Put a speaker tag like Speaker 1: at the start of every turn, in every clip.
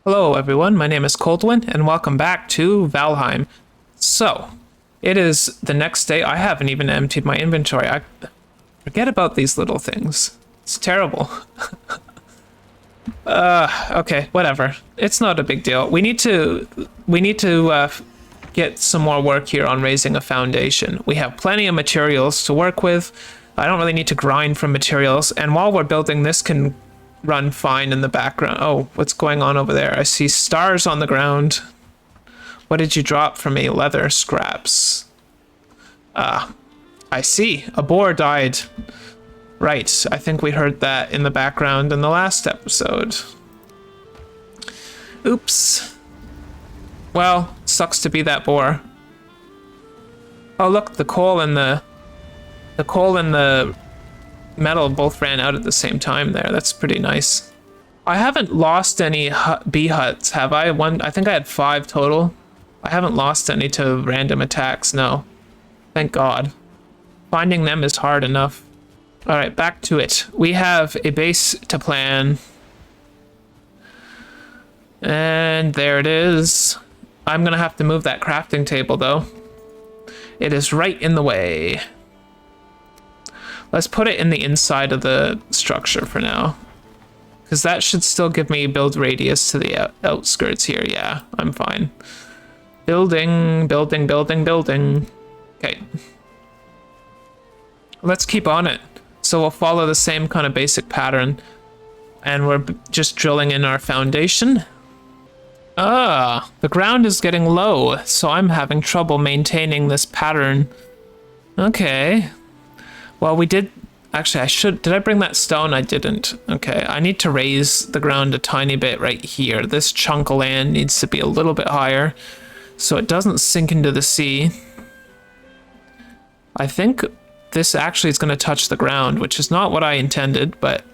Speaker 1: Hello everyone, my name is Coldwin, and welcome back to Valheim. So, it is the next day. I haven't even emptied my inventory. I forget about these little things. It's terrible. Okay, whatever. It's not a big deal. We need to get some more work here on raising a foundation. We have plenty of materials to work with. I don't really need to grind for materials, and while we're building, this can run fine in the background. Oh, what's going on over there? I see stars on the ground. What did you drop for me? Leather scraps. I see. A boar died. Right, I think we heard that in the background in the last episode. Oops. Well, sucks to be that boar. Oh look, the coal and the metal both ran out at the same time there. That's pretty nice. I haven't lost any bee huts, have I? I think I had 5 total. I haven't lost any to random attacks, no. Thank God. Finding them is hard enough. Alright, back to it. We have a base to plan. And there it is. I'm gonna have to move that crafting table though. It is right in the way. Let's put it in the inside of the structure for now. Because that should still give me build radius to the outskirts here. Yeah, I'm fine. Building, building, building, building. Okay. Let's keep on it. So we'll follow the same kind of basic pattern. And we're just drilling in our foundation. The ground is getting low, so I'm having trouble maintaining this pattern. Okay. Well, we did... Actually, did I bring that stone? I didn't. Okay, I need to raise the ground a tiny bit right here. This chunk of land needs to be a little bit higher so it doesn't sink into the sea. I think this actually is going to touch the ground, which is not what I intended, but...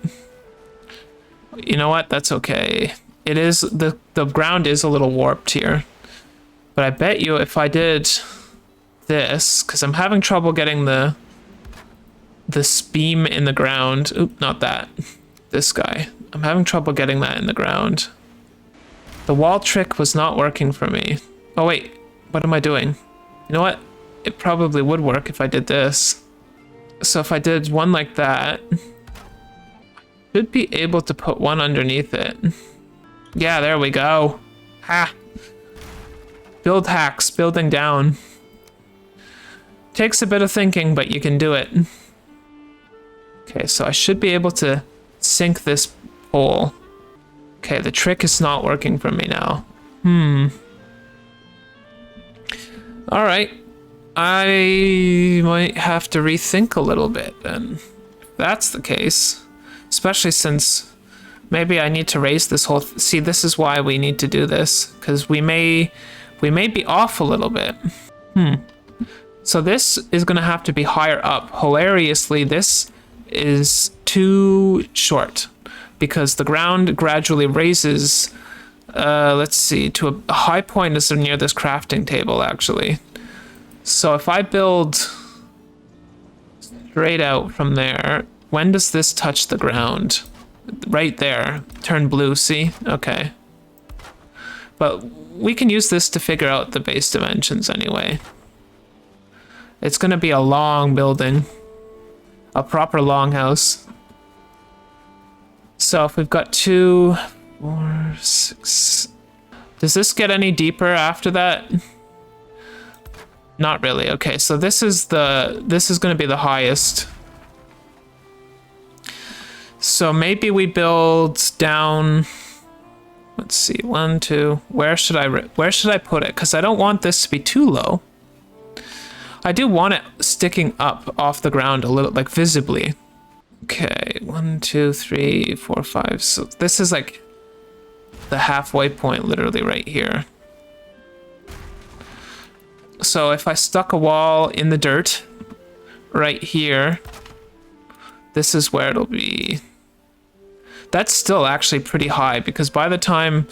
Speaker 1: You know what? That's okay. It is... The ground is a little warped here. But I bet you if I did this, because I'm having trouble getting this beam in the ground. Oop, not that. This guy. I'm having trouble getting that in the ground. The wall trick was not working for me. Oh wait, what am I doing? You know what? It probably would work if I did this. So if I did one like that, I should be able to put one underneath it. Yeah, there we go. Ha! Build hacks, building down. Takes a bit of thinking, but you can do it. Okay, so I should be able to sink this pole. Okay, the trick is not working for me now. Alright. I might have to rethink a little bit then. If that's the case. Especially since maybe I need to raise this whole... See, this is why we need to do this. Because we may be off a little bit. So this is going to have to be higher up. Hilariously, this is too short because the ground gradually raises, let's see, to a high point is near this crafting table actually. So if I build straight out from there, when does this touch the ground? Right there. Turn blue, see? Okay. But we can use this to figure out the base dimensions anyway. It's gonna be a long building. A proper longhouse. So if we've got 2, 4, 6... Does this get any deeper after that? Not really. Okay, so this is going to be the highest. So maybe we build down... Let's see, 1, 2... Where should I put it? Because I don't want this to be too low. I do want it sticking up off the ground a little, like visibly. Okay, 1, 2, 3, 4, 5. So this is like the halfway point, literally right here. So if I stuck a wall in the dirt right here, this is where it'll be. That's still actually pretty high because by the time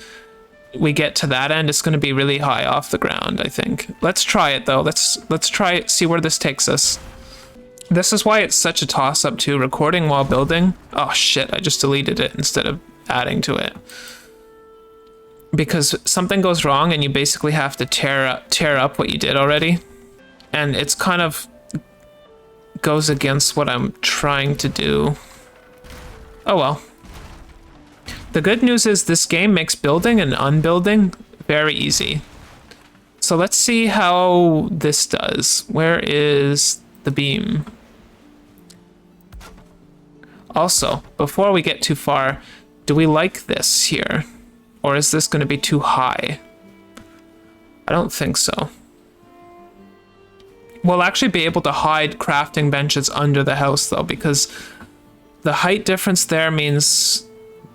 Speaker 1: we get to that end, it's going to be really high off the ground, I think. Let's try it though. Let's try it, see where this takes us. This is why it's such a toss-up too, recording while building. Oh shit, I just deleted it instead of adding to it. because something goes wrong and you basically have to tear up what you did already. And it's kind of goes against what I'm trying to do. Oh well. The good news is this game makes building and unbuilding very easy. So let's see how this does. Where is the beam? Also, before we get too far, do we like this here? Or is this going to be too high? I don't think so. We'll actually be able to hide crafting benches under the house though, because the height difference there means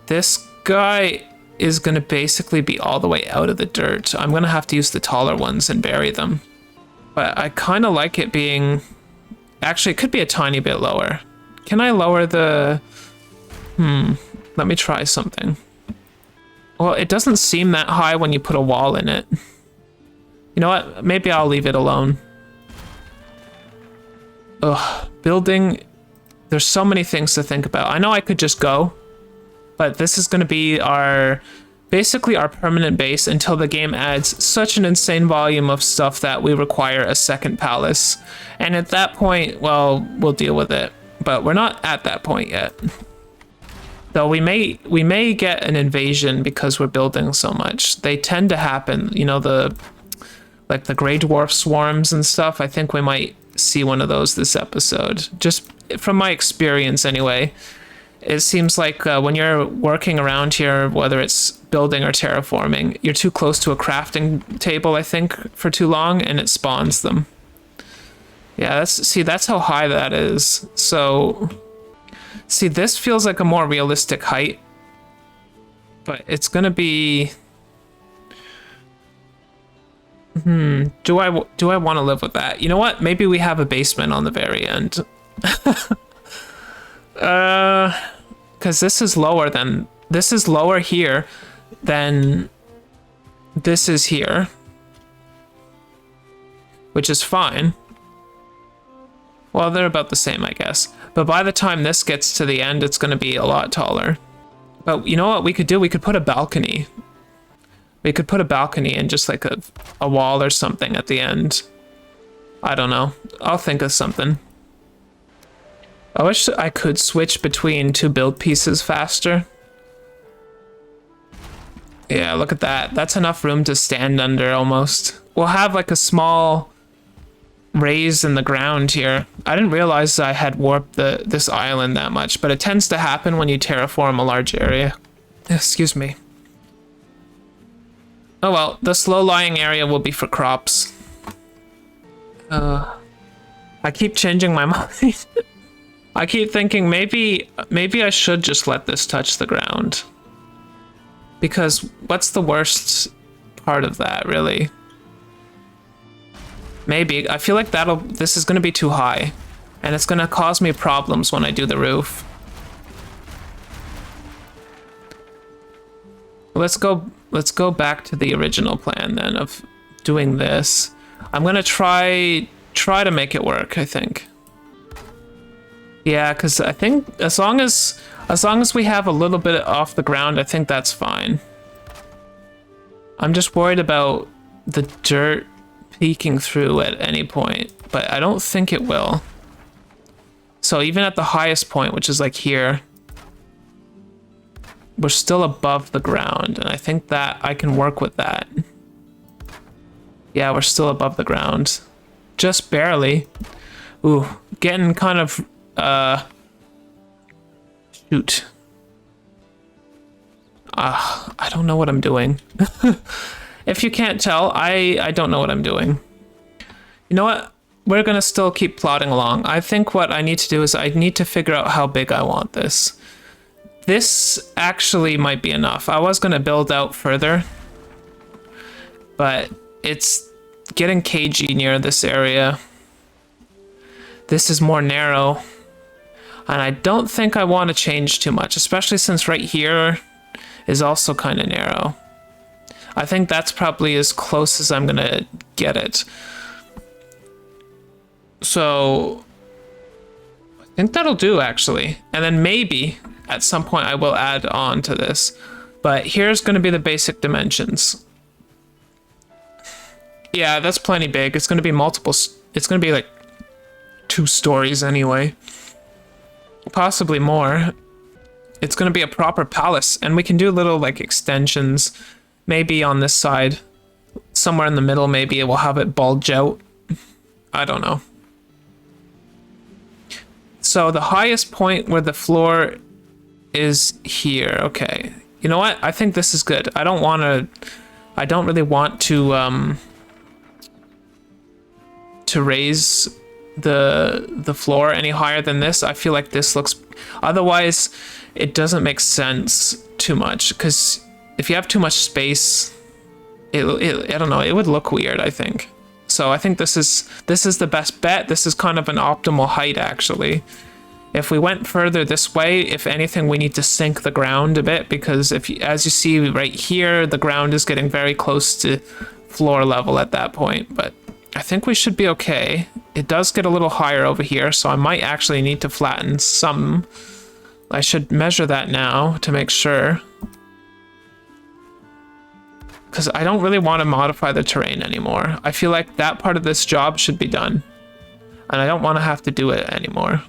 Speaker 1: this guy is going to basically be all the way out of the dirt. I'm going to have to use the taller ones and bury them. But I kind of like it being... Actually, it could be a tiny bit lower. Can I lower the... Let me try something. Well, it doesn't seem that high when you put a wall in it. You know what? Maybe I'll leave it alone. Ugh, building... There's so many things to think about. I know I could just go, but this is going to be basically our permanent base until the game adds such an insane volume of stuff that we require a second palace. And at that point, well, we'll deal with it. But we're not at that point yet. Though we may get an invasion because we're building so much. They tend to happen, you know, the Grey Dwarf swarms and stuff. I think we might see one of those this episode. Just from my experience anyway. It seems like when you're working around here, whether it's building or terraforming, you're too close to a crafting table, I think, for too long, and it spawns them. Yeah, that's how high that is. So, see, this feels like a more realistic height, but it's gonna be... Do I want to live with that? You know what? Maybe we have a basement on the very end. Because this is lower here than this is here, which is fine. Well, they're about the same, I guess. But by the time this gets to the end, it's going to be a lot taller. But you know what we could do? We could put a balcony. We could put a balcony and just like a wall or something at the end. I don't know. I'll think of something. I wish I could switch between two build pieces faster. Yeah, look at that. That's enough room to stand under almost. We'll have like a small raise in the ground here. I didn't realize I had warped this island that much, but it tends to happen when you terraform a large area. Excuse me. Oh well, the slow-lying area will be for crops. I keep changing my mind. I keep thinking maybe I should just let this touch the ground. Because what's the worst part of that, really? Maybe. I feel like this is going to be too high. And it's going to cause me problems when I do the roof. Let's go back to the original plan then of doing this. I'm going to try to make it work, I think. Yeah, because I think as long as we have a little bit off the ground, I think that's fine. I'm just worried about the dirt peeking through at any point, but I don't think it will. So even at the highest point, which is like here, we're still above the ground, and I think that I can work with that. Yeah, we're still above the ground. Just barely. Ooh, getting kind of... shoot. I don't know what I'm doing. If you can't tell, I don't know what I'm doing. You know what? We're gonna still keep plodding along. I think what I need to do is I need to figure out how big I want this. This actually might be enough. I was gonna build out further, but it's getting cagey near this area. This is more narrow. And I don't think I want to change too much, especially since right here is also kind of narrow. I think that's probably as close as I'm gonna get it. So I think that'll do, actually. And then maybe at some point I will add on to this. But here's going to be the basic dimensions. Yeah, that's plenty big. It's going to be multiple. It's going to be like 2 stories anyway. Possibly more. It's going to be a proper palace, and we can do little like extensions. Maybe on this side, somewhere in the middle, maybe it will have it bulge out. I don't know. So the highest point where the floor is here. Okay. You know what? I think this is good. I don't really want to raise the floor any higher than this. I feel like this looks, otherwise it doesn't make sense too much, because if you have too much space, I don't know, it would look weird, I think. So I think this is the best bet. This is kind of an optimal height, actually. If we went further this way, if anything, we need to sink the ground a bit, because as you see right here, the ground is getting very close to floor level at that point, but I think we should be okay. It does get a little higher over here, so I might actually need to flatten some. I should measure that now to make sure, because I don't really want to modify the terrain anymore. I feel like that part of this job should be done, and I don't want to have to do it anymore.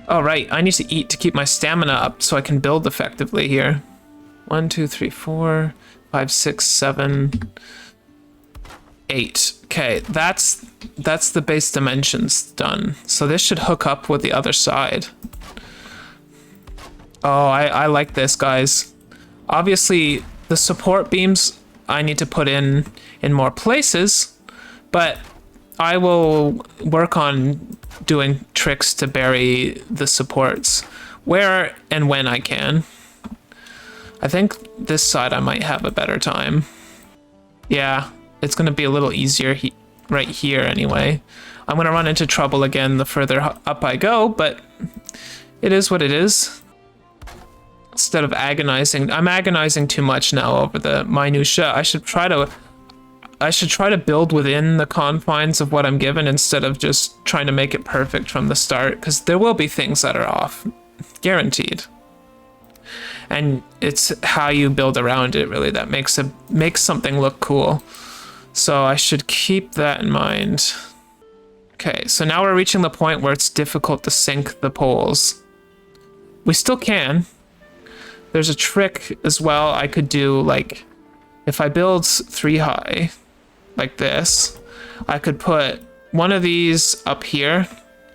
Speaker 1: Oh, right, I need to eat to keep my stamina up so I can build effectively here. 1, 2, 3, 4, 5, 6, 7, 8. Okay, that's the base dimensions done. So this should hook up with the other side. Oh, I like this, guys. Obviously, the support beams I need to put in more places, but I will work on doing tricks to bury the supports where and when I can. I think this side I might have a better time. Yeah, it's going to be a little easier right here anyway. I'm going to run into trouble again the further up I go, but it is what it is. Instead of agonizing, I'm agonizing too much now over the minutia. I should try to build within the confines of what I'm given instead of just trying to make it perfect from the start, because there will be things that are off, guaranteed. And it's how you build around it really that makes something look cool. So I should keep that in mind. Okay, so now we're reaching the point where it's difficult to sink the poles. We still can. There's a trick as well I could do, like if I build 3 high like this, I could put one of these up here,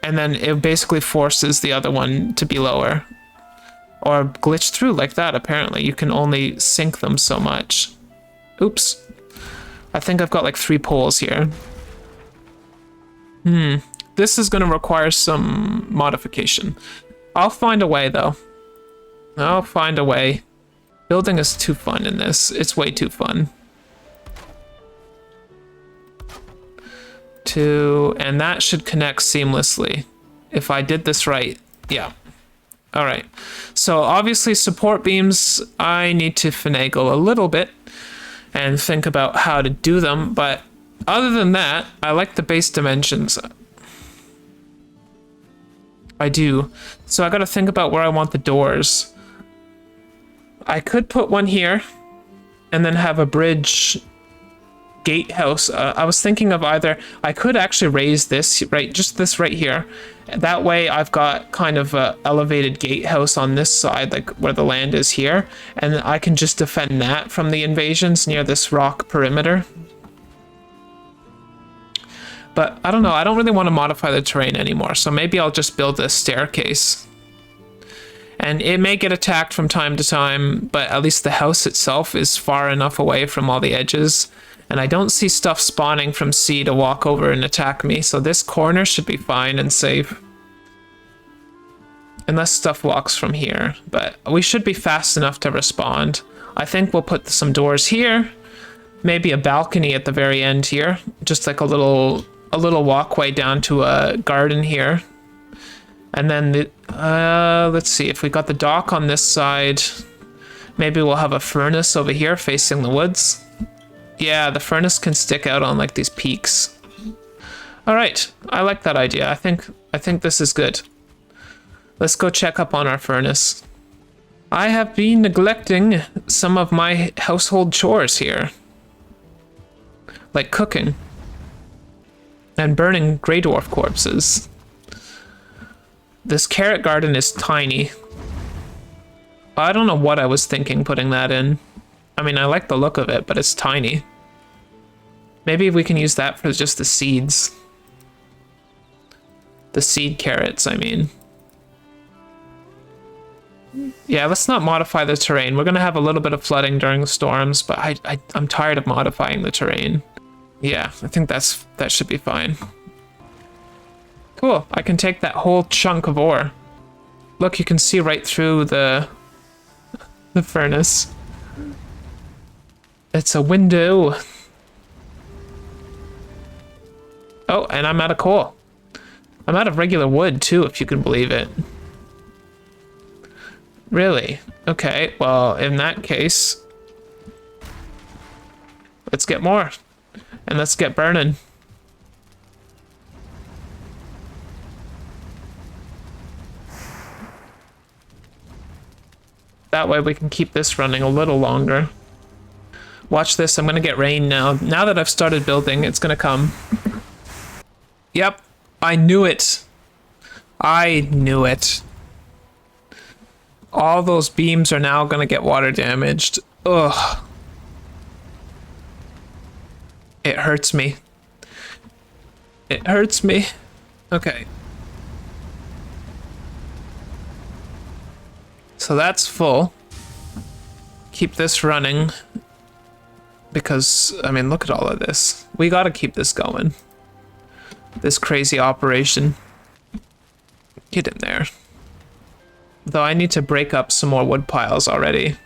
Speaker 1: and then it basically forces the other one to be lower. Or glitch through like that, apparently. You can only sink them so much. Oops. I think I've got like 3 poles here. This is going to require some modification. I'll find a way, though. I'll find a way. Building is too fun in this. It's way too fun. And that should connect seamlessly. If I did this right. Yeah. All right. So obviously support beams, I need to finagle a little bit and think about how to do them. But other than that, I like the base dimensions. I do. So I got to think about where I want the doors. I could put one here and then have a bridge gatehouse. I was thinking of either, I could actually raise this, right, just this right here. That way I've got kind of a elevated gatehouse on this side, like where the land is here, and I can just defend that from the invasions near this rock perimeter. But I don't know, I don't really want to modify the terrain anymore, so maybe I'll just build a staircase. And it may get attacked from time to time, but at least the house itself is far enough away from all the edges. And I don't see stuff spawning from sea to walk over and attack me, so this corner should be fine and safe. Unless stuff walks from here, but we should be fast enough to respond. I think we'll put some doors here, maybe a balcony at the very end here, just like a little walkway down to a garden here. And then, let's see, if we got the dock on this side, maybe we'll have a furnace over here facing the woods. Yeah, the furnace can stick out on like these peaks. All right, I like that idea. I think this is good. Let's go check up on our furnace. I have been neglecting some of my household chores here. Like cooking. And burning Grey Dwarf corpses. This carrot garden is tiny. I don't know what I was thinking putting that in. I mean, I like the look of it, but it's tiny. Maybe we can use that for just the seeds. The seed carrots, I mean. Yeah, let's not modify the terrain. We're gonna have a little bit of flooding during the storms, but I'm tired of modifying the terrain. Yeah, I think that should be fine. Cool, I can take that whole chunk of ore. Look, you can see right through the furnace. It's a window. Oh, and I'm out of coal. I'm out of regular wood too, if you can believe it. Really? Okay, well, in that case, let's get more. And let's get burning. That way we can keep this running a little longer. Watch this, I'm gonna get rain now. Now that I've started building, it's gonna come. Yep, I knew it. I knew it. All those beams are now gonna get water damaged. Ugh. It hurts me. It hurts me. Okay. So that's full. Keep this running. Because, I mean, look at all of this. We gotta keep this going. This crazy operation. Get in there. Though I need to break up some more wood piles already.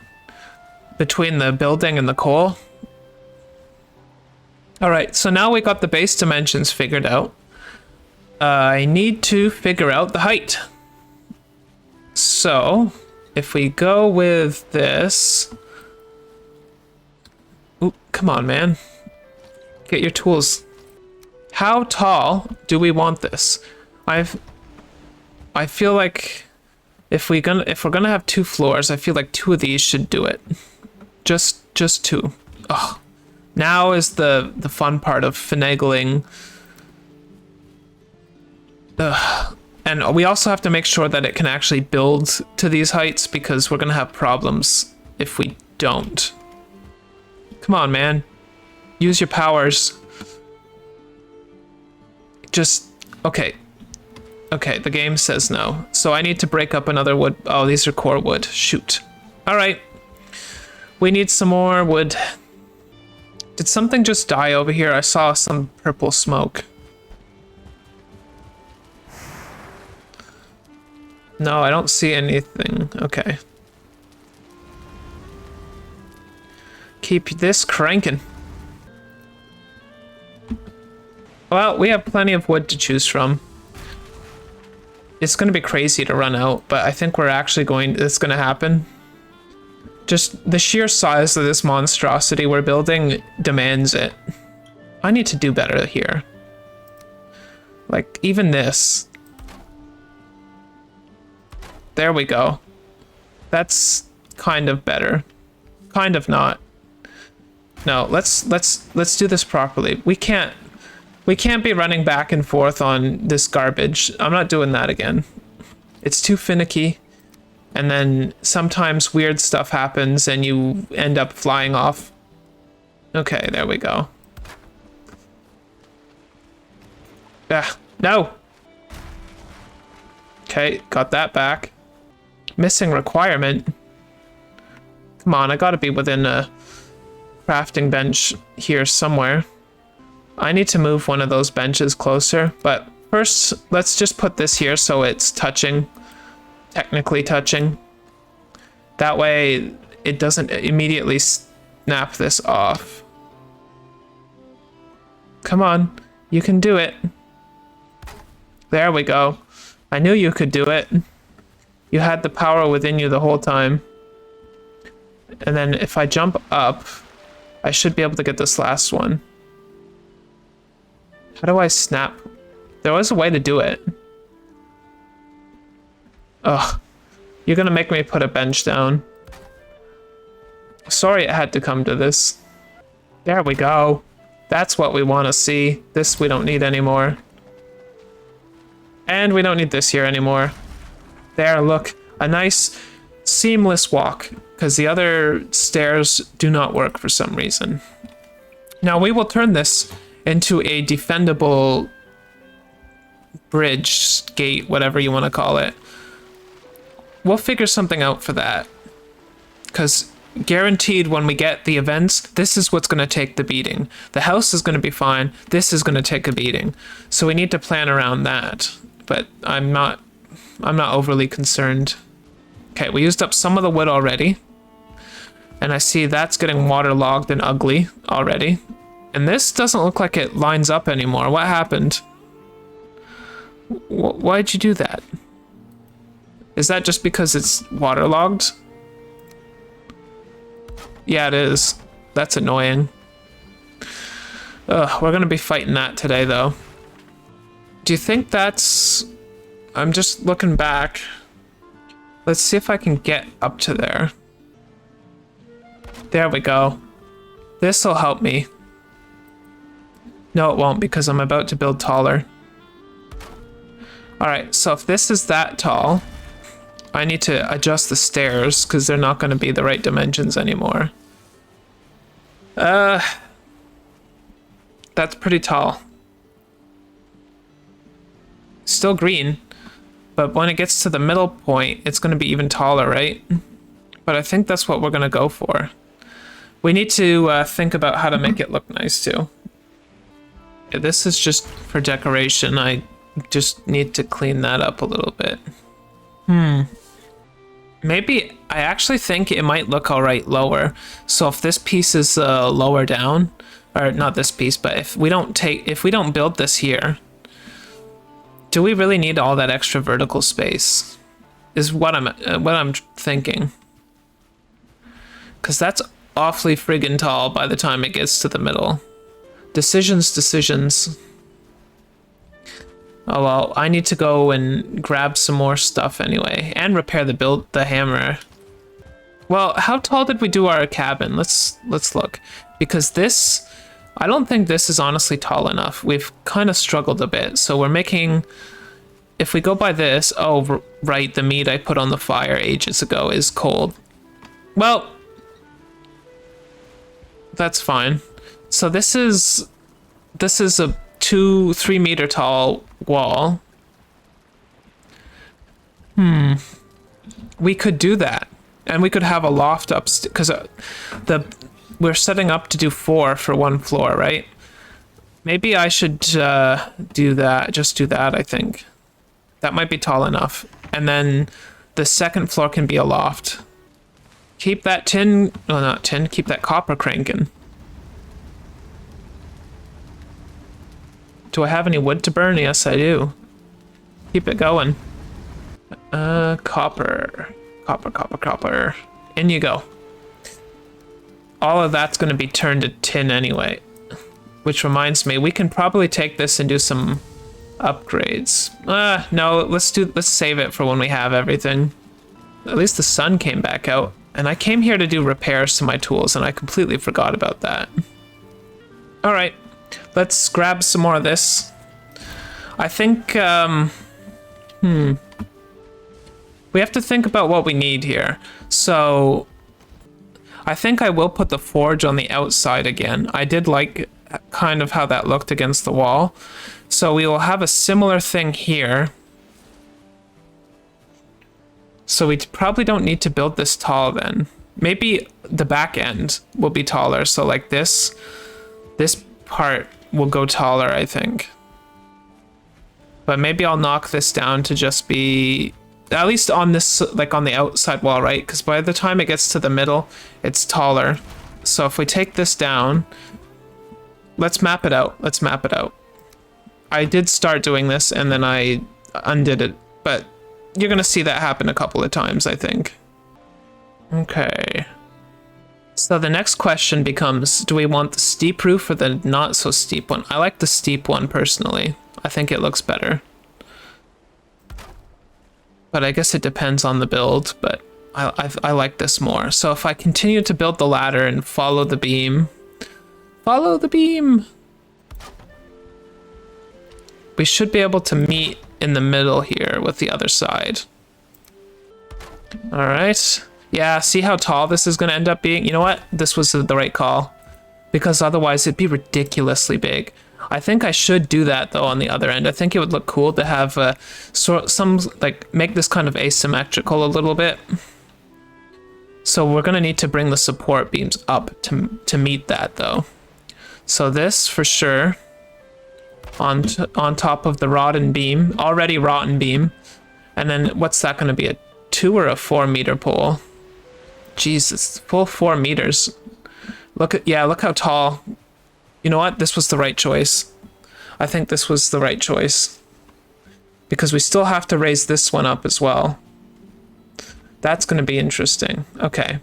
Speaker 1: Between the building and the coal. Alright, so now we got the base dimensions figured out. I need to figure out the height. So, if we go with this... Ooh, come on, man. Get your tools. How tall do we want this? I feel like if we're gonna have 2 floors, I feel like 2 of these should do it. Just 2. Ugh. Now is the fun part of finagling. Ugh. And we also have to make sure that it can actually build to these heights, because we're gonna have problems if we don't. Come on, man. Use your powers. Just... Okay. Okay, the game says no. So I need to break up another wood. Oh, these are core wood. Shoot. Alright. We need some more wood. Did something just die over here? I saw some purple smoke. No, I don't see anything. Okay. Keep this cranking. Well, we have plenty of wood to choose from. It's going to be crazy to run out, but I think we're actually it's going to happen. Just the sheer size of this monstrosity we're building demands it. I need to do better here. Like, even this. There we go. That's kind of better. Kind of not. No, let's do this properly. We can't be running back and forth on this garbage. I'm not doing that again. It's too finicky. And then sometimes weird stuff happens and you end up flying off. Okay, there we go. Ah, no! Okay, got that back. Missing requirement. Come on, I gotta be within a crafting bench here somewhere. I need to move one of those benches closer, but first let's just put this here so it's touching. Technically touching. That way it doesn't immediately snap this off. Come on, you can do it. There we go. I knew you could do it. You had the power within you the whole time. And then if I jump up, I should be able to get this last one. How do I snap? There was a way to do it. Ugh. You're gonna make me put a bench down. Sorry it had to come to this. There we go. That's what we want to see. This we don't need anymore. And we don't need this here anymore. There, look. A nice seamless walk, because the other stairs do not work for some reason. Now we will turn this into a defendable bridge, gate, whatever you want to call it. We'll figure something out for that. Because guaranteed when we get the events, this is what's going to take the beating. The house is going to be fine. This is going to take a beating. So we need to plan around that. But I'm not overly concerned. Okay, we used up some of the wood already. And I see that's getting waterlogged and ugly already. And this doesn't look like it lines up anymore. What happened? Why'd you do that? Is that just because it's waterlogged? Yeah, it is. That's annoying. Ugh, we're gonna be fighting that today, though. Do you think that's... I'm just looking back. Let's see if I can get up to there. There we go. This'll help me. No, it won't, because I'm about to build taller. Alright, so if this is that tall, I need to adjust the stairs, because they're not going to be the right dimensions anymore. That's pretty tall. Still green, but when it gets to the middle point, it's going to be even taller, right? But I think that's what we're going to go for. We need to think about how to make it look nice, too. Yeah, this is just for decoration. I just need to clean that up a little bit. Maybe I actually think it might look all right lower. So if this piece is lower down, or not this piece, but if we don't build this here, do we really need all that extra vertical space? Is what I'm thinking. Because that's awfully friggin' tall by the time it gets to the middle. Decisions. Oh well, I need to go and grab some more stuff anyway, and repair the hammer. Well, how tall did we do our cabin? Let's look, because this, I don't think this is honestly tall enough. We've kind of struggled a bit, so we're making. If we go by this, oh right, the meat I put on the fire ages ago is cold. Well, that's fine. So this is a 2-3 meter tall wall. We could do that, and we could have a loft upstairs, because we're setting up to do 4 for one floor, right? Maybe I should do that. Just do that. I think that might be tall enough, and then the second floor can be a loft. Keep that tin. No, not tin. Keep that copper cranking. Do I have any wood to burn? Yes, I do. Keep it going. Copper. In you go. All of that's going to be turned to tin anyway. Which reminds me, we can probably take this and do some upgrades. No, let's save it for when we have everything. At least the sun came back out. And I came here to do repairs to my tools, and I completely forgot about that. Alright. Let's grab some more of this. I think, we have to think about what we need here. So, I think I will put the forge on the outside again. I did like kind of how that looked against the wall. So we will have a similar thing here. So we probably don't need to build this tall then. Maybe the back end will be taller. So like this part will go taller, I think. But maybe I'll knock this down to just be, at least on this, like on the outside wall, right? Because by the time it gets to the middle, it's taller. So if we take this down, let's map it out. I did start doing this and then I undid it, but you're gonna see that happen a couple of times, I think. Okay. So the next question becomes, do we want the steep roof or the not so steep one? I like the steep one personally. I think it looks better. but I guess it depends on the build, but I like this more. So if I continue to build the ladder and follow the beam, we should be able to meet in the middle here with the other side. All right. Yeah, see how tall this is going to end up being? You know what? This was the right call, because otherwise it'd be ridiculously big. I think I should do that though on the other end. I think it would look cool to have make this kind of asymmetrical a little bit. So we're going to need to bring the support beams up to meet that though. So this for sure on top of the already rotten beam. And then what's that going to be, a 2 or a 4 meter pole? Jesus, full 4 meters. Look how tall. You know what? This was the right choice. I think this was the right choice. Because we still have to raise this one up as well. That's going to be interesting. Okay.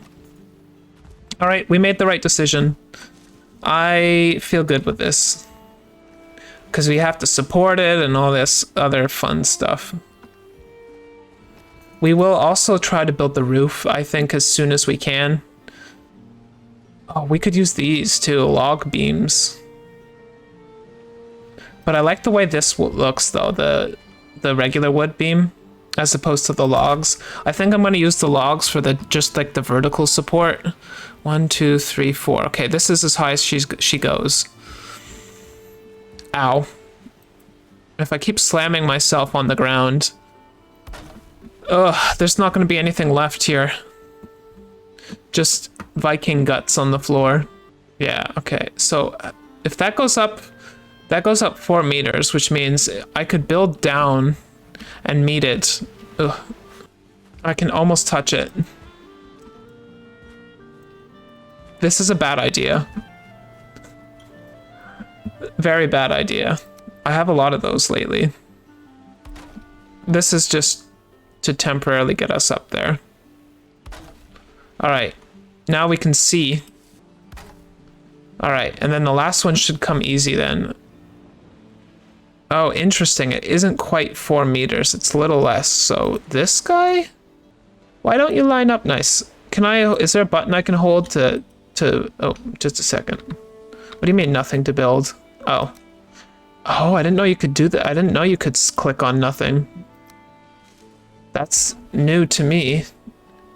Speaker 1: All right, we made the right decision. I feel good with this. Because we have to support it and all this other fun stuff. We will also try to build the roof, I think, as soon as we can. Oh, we could use these too, log beams. But I like the way this looks though, the regular wood beam, as opposed to the logs. I think I'm going to use the logs for just like the vertical support. 1, 2, 3, 4. Okay, this is as high as she goes. Ow. If I keep slamming myself on the ground. Ugh, there's not going to be anything left here. Just Viking guts on the floor. Yeah, okay. So if that goes up 4 meters, which means I could build down and meet it. Ugh. I can almost touch it. This is a bad idea. Very bad idea. I have a lot of those lately. This is just to temporarily get us up there. All right, now we can see. All right, and then the last one should come easy then. Oh, interesting. It isn't quite 4 meters. It's a little less. So this guy? Why don't you line up nice? Is there a button I can hold to, oh, just a second. What do you mean nothing to build? Oh. Oh, I didn't know you could do that. I didn't know you could click on nothing. That's new to me.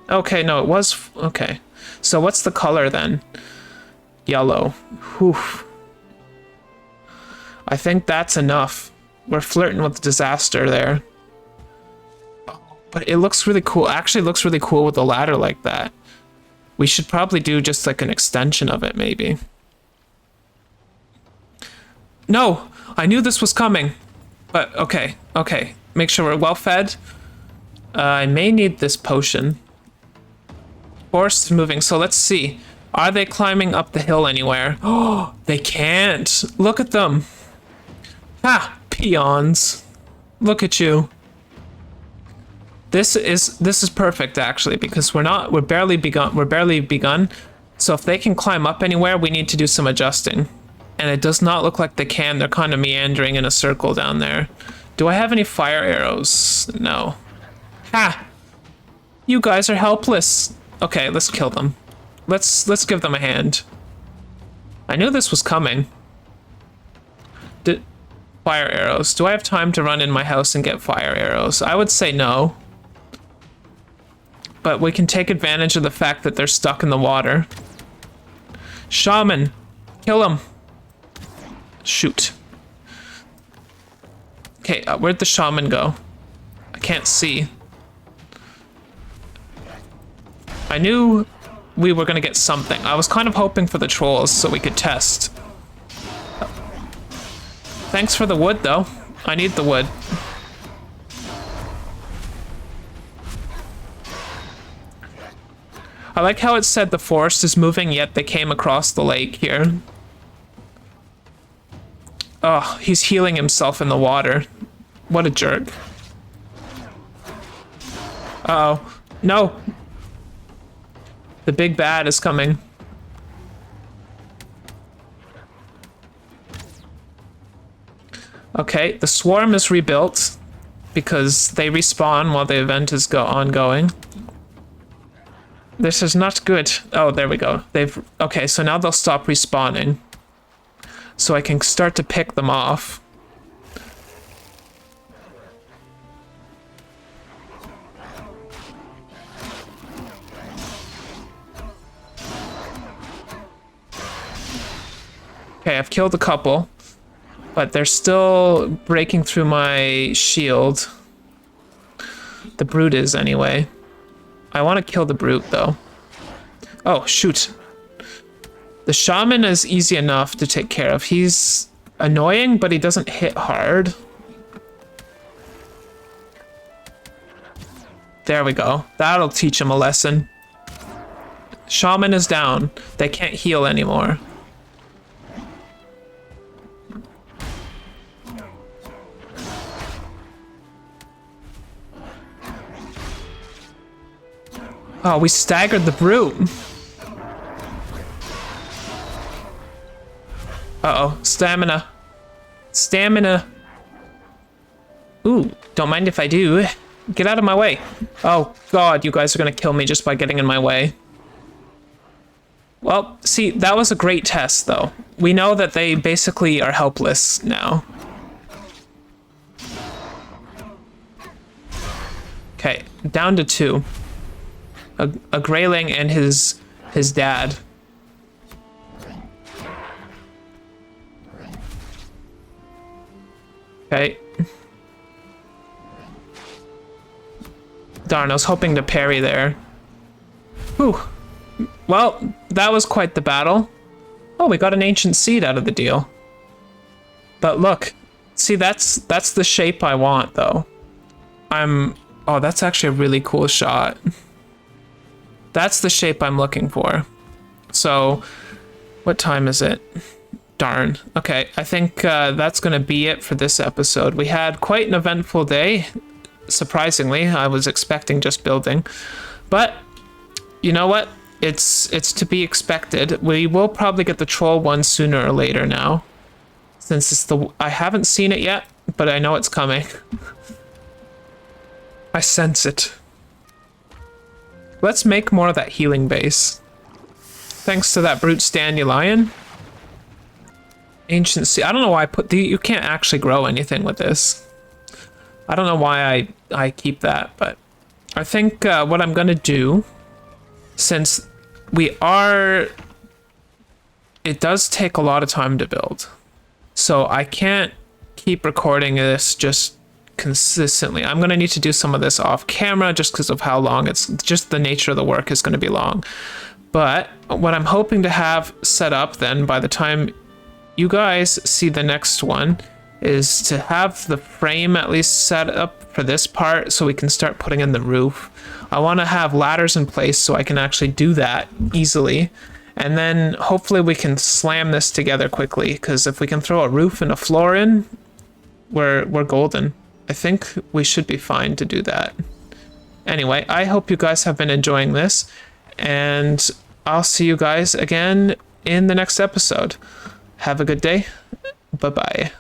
Speaker 1: Okay, no, it was, okay. So what's the color then? Yellow. Whew. I think that's enough. We're flirting with disaster there. But it looks really cool. Actually, it looks really cool with a ladder like that. We should probably do just like an extension of it, maybe. No! I knew this was coming. But, okay. Okay. Make sure we're well fed. I may need this potion. Forest is moving, so let's see. Are they climbing up the hill anywhere? Oh, they can't. Look at them. Ah, peons. Look at you. This is perfect actually, because we're barely begun. So if they can climb up anywhere, we need to do some adjusting. And it does not look like they can. They're kind of meandering in a circle down there. Do I have any fire arrows? No. Ha! You guys are helpless. Okay, let's kill them. Let's give them a hand. I knew this was coming. Fire arrows. Do I have time to run in my house and get fire arrows? I would say no. But we can take advantage of the fact that they're stuck in the water. Shaman! Kill him! Shoot. Okay, where'd the shaman go? I can't see. I knew we were gonna get something. I was kind of hoping for the trolls so we could test. Thanks for the wood, though. I need the wood. I like how it said the forest is moving, yet they came across the lake here. Oh, he's healing himself in the water. What a jerk. Uh-oh. No! The big bad is coming. Okay, the swarm is rebuilt. because they respawn while the event is ongoing. This is not good. Oh, there we go. Okay, so now they'll stop respawning. So I can start to pick them off. Okay, I've killed a couple, but they're still breaking through my shield. The brute is, anyway. I want to kill the brute, though. Oh, shoot. The shaman is easy enough to take care of. He's annoying, but he doesn't hit hard. There we go. That'll teach him a lesson. Shaman is down. They can't heal anymore. Oh, we staggered the brute. Uh-oh, stamina. Stamina. Ooh, don't mind if I do. Get out of my way. Oh, God, you guys are gonna kill me just by getting in my way. Well, see, that was a great test, though. We know that they basically are helpless now. Okay, down to 2. A grayling and his dad. Okay. Darn, I was hoping to parry there. Whew. Well, that was quite the battle. Oh, we got an ancient seed out of the deal. But look, see, that's the shape I want, though. Oh, that's actually a really cool shot. That's the shape I'm looking for. So, what time is it? Darn. Okay, I think that's going to be it for this episode. We had quite an eventful day. Surprisingly, I was expecting just building. But, you know what? It's to be expected. We will probably get the troll one sooner or later now. Since it's I haven't seen it yet, but I know it's coming. I sense it. Let's make more of that healing base. Thanks to that brute dandelion. Ancient seed. I don't know why I put you can't actually grow anything with this. I don't know why I keep that, but I think what I'm gonna do, since it does take a lot of time to build, so I can't keep recording this just consistently. I'm gonna need to do some of this off camera just because of how long it's just the nature of the work is going to be long. But what I'm hoping to have set up then by the time you guys see the next one is to have the frame at least set up for this part so we can start putting in the roof. I want to have ladders in place so I can actually do that easily, and then hopefully we can slam this together quickly, because if we can throw a roof and a floor in, we're golden. I think we should be fine to do that. Anyway, I hope you guys have been enjoying this, and I'll see you guys again in the next episode. Have a good day. Bye-bye.